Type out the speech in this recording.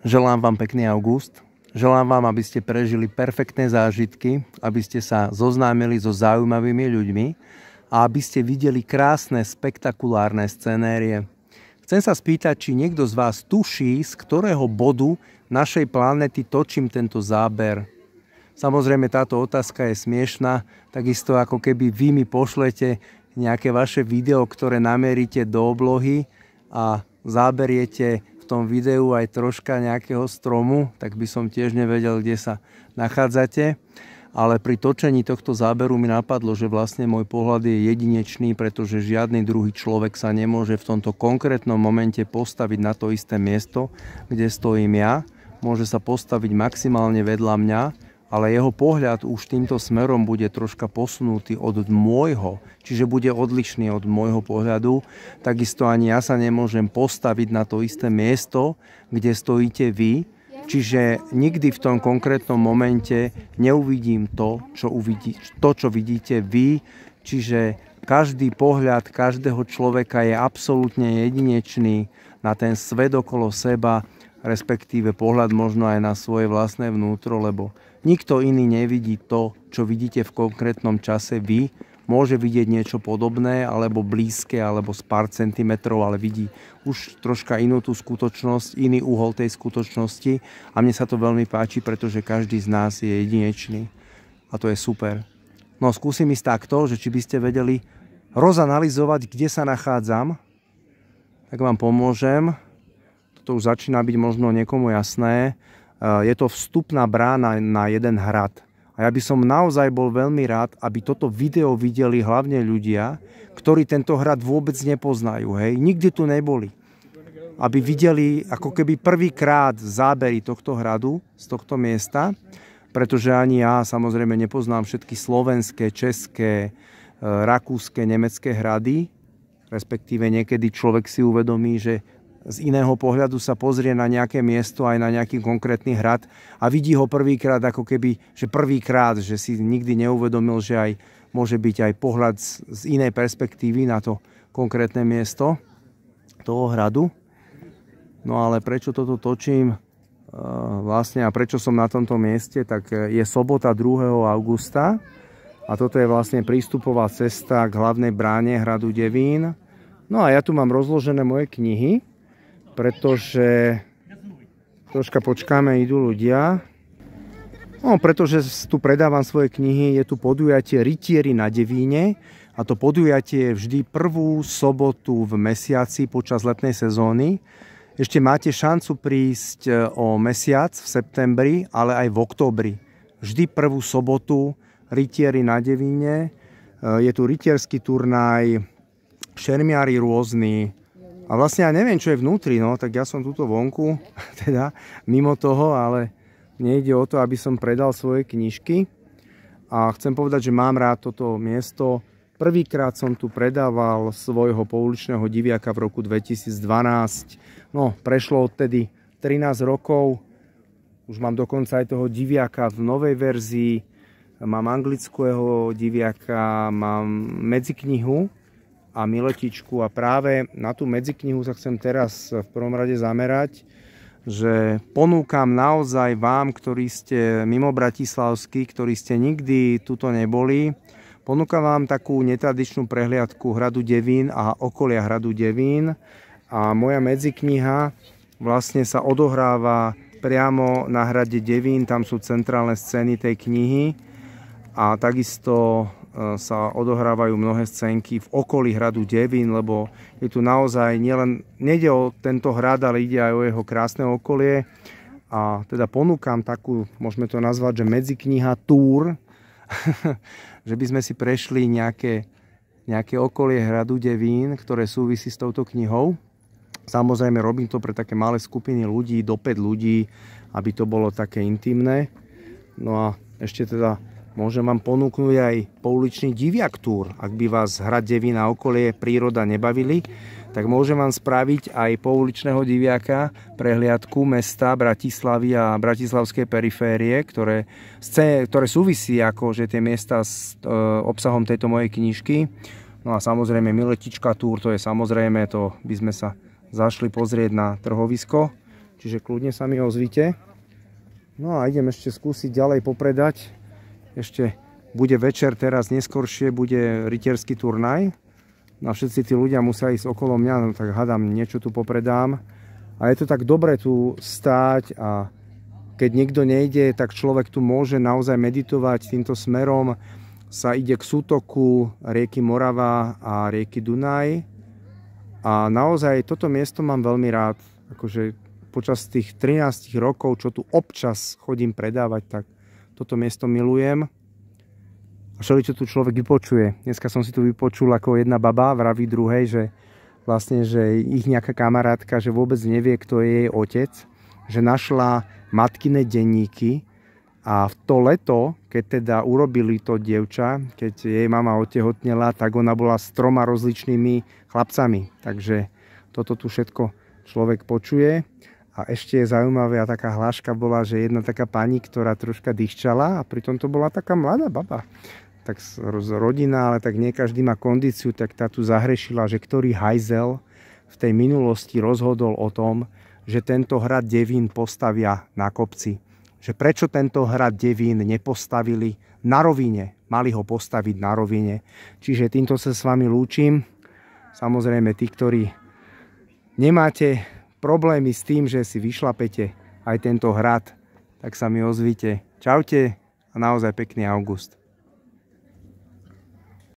Želám vám pekný august. Želám vám, aby ste prežili perfektné zážitky, aby ste sa zoznámili so zaujímavými ľuďmi a aby ste videli krásne, spektakulárne scenérie. Chcem sa spýtať, či niekto z vás tuší, z ktorého bodu našej planéty točím tento záber. Samozrejme, táto otázka je smiešná, takisto ako keby vy mi pošlete nejaké vaše video, ktoré nameríte do oblohy a záberiete v tom videu aj troška nejakého stromu, tak by som tiež nevedel, kde sa nachádzate. Ale pri točení tohto záberu mi napadlo, že vlastne môj pohľad je jedinečný, pretože žiadny druhý človek sa nemôže v tomto konkrétnom momente postaviť na to isté miesto, kde stojím ja. Môže sa postaviť maximálne vedľa mňa, ale jeho pohľad už týmto smerom bude troška posunutý od môjho, čiže bude odlišný od môjho pohľadu. Takisto ani ja sa nemôžem postaviť na to isté miesto, kde stojíte vy, čiže nikdy v tom konkrétnom momente neuvidím to, čo vidíte vy, čiže každý pohľad každého človeka je absolútne jedinečný na ten svet okolo seba, respektíve pohľad možno aj na svoje vlastné vnútro, lebo nikto iný nevidí to, čo vidíte v konkrétnom čase vy. Môže vidieť niečo podobné, alebo blízke, alebo z pár centimetrov, ale vidí už troška inú tú skutočnosť, iný uhol tej skutočnosti. A mne sa to veľmi páči, pretože každý z nás je jedinečný. A to je super. No skúsim ísť takto, že či by ste vedeli rozanalizovať, kde sa nachádzam. Tak vám pomôžem. Toto už začína byť možno niekomu jasné. Je to vstupná brána na jeden hrad. A ja by som naozaj bol veľmi rád, aby toto video videli hlavne ľudia, ktorí tento hrad vôbec nepoznajú. Hej? Nikdy tu neboli. Aby videli ako keby prvýkrát zábery tohto hradu, z tohto miesta, pretože ani ja samozrejme nepoznám všetky slovenské, české, rakúske, nemecké hrady. Respektíve niekedy človek si uvedomí, že z iného pohľadu sa pozrie na nejaké miesto, aj na nejaký konkrétny hrad a vidí ho prvýkrát ako keby, že si nikdy neuvedomil, že aj môže byť aj pohľad z inej perspektívy na to konkrétne miesto toho hradu. No ale prečo toto točím vlastne a prečo som na tomto mieste, tak je sobota 2. augusta a toto je vlastne prístupová cesta k hlavnej bráne hradu Devín. No a ja tu mám rozložené moje knihy, pretože troška počkáme, idú ľudia. No, pretože tu predávam svoje knihy, je tu podujatie Rytieri na Devíne a to podujatie je vždy prvú sobotu v mesiaci počas letnej sezóny. Ešte máte šancu prísť o mesiac v septembri, ale aj v októbri. Vždy prvú sobotu Rytieri na Devíne. Je tu rytierský turnaj, šermiári rôzni. A vlastne ja neviem, čo je vnútri, no, tak ja som tuto vonku, teda mimo toho, ale nejde o to, aby som predal svoje knižky. A chcem povedať, že mám rád toto miesto. Prvýkrát som tu predával svojho pouličného diviaka v roku 2012. No, prešlo odtedy 13 rokov. Už mám dokonca aj toho diviaka v novej verzii. Mám anglického diviaka, mám medziknihu a miletičku a práve na tú medziknihu sa chcem teraz v prvom rade zamerať, že ponúkam naozaj vám, ktorí ste mimo bratislavskí, ktorí ste nikdy tuto neboli, ponúkam vám takú netradičnú prehliadku hradu Devín a okolia hradu Devín a moja medzikniha vlastne sa odohráva priamo na hrade Devín, tam sú centrálne scény tej knihy a takisto sa odohrávajú mnohé scénky v okolí hradu Devín, lebo je tu naozaj nejde o tento hrad, ale ide aj o jeho krásne okolie. A teda ponúkam takú, môžeme to nazvať, že medzikniha túr, že by sme si prešli nejaké okolie hradu Devín, ktoré súvisí s touto knihou. Samozrejme robím to pre také malé skupiny ľudí, do 5 ľudí, aby to bolo také intimné. No a ešte teda môžem vám ponúknuť aj pouličný diviak túr. Ak by vás hrad Devín a okolie príroda nebavili, tak môžem vám spraviť aj pouličného diviaka, prehliadku mesta Bratislavy a bratislavskej periférie, ktoré súvisí akože tie miesta s obsahom tejto mojej knižky. No a samozrejme miletička túr, to je samozrejme, to by sme sa zašli pozrieť na trhovisko, čiže kľudne sa mi ozvite. No a idem ešte skúsiť ďalej popredať. Ešte bude večer, teraz neskoršie bude rytierský turnaj. No a všetci tí ľudia musia ísť okolo mňa, no tak hádam, niečo tu popredám. A je to tak dobre tu stáť a keď niekto nejde, tak človek tu môže naozaj meditovať týmto smerom. Sa ide k sútoku rieky Morava a rieky Dunaj. A naozaj toto miesto mám veľmi rád. Akože počas tých 13 rokov, čo tu občas chodím predávať, tak toto miesto milujem. A všeličo tu človek vypočuje. Dneska som si tu vypočul, ako jedna baba vraví druhej, že vlastne, že ich nejaká kamarátka, že vôbec nevie, kto je jej otec, že našla matkine denníky a v to leto, keď teda urobili to dievča, keď jej mama otehotnela, tak ona bola s 3 rozličnými chlapcami. Takže toto tu všetko človek počuje. A ešte je zaujímavé, a taká hláška bola, že jedna taká pani, ktorá troška dýchčala a pritom to bola taká mladá baba. Tak rodina, ale tak nie každý má kondíciu, tak tá tu zahrešila, že ktorý hajzel v tej minulosti rozhodol o tom, že tento hrad Devín postavia na kopci. Že prečo tento hrad Devín nepostavili na rovine, mali ho postaviť na rovine. Čiže týmto sa s vami lúčim. Samozrejme, tí, ktorí nemáte problémy s tým, že si vyšlapete aj tento hrad, tak sa mi ozvite. Čaute a naozaj pekný august.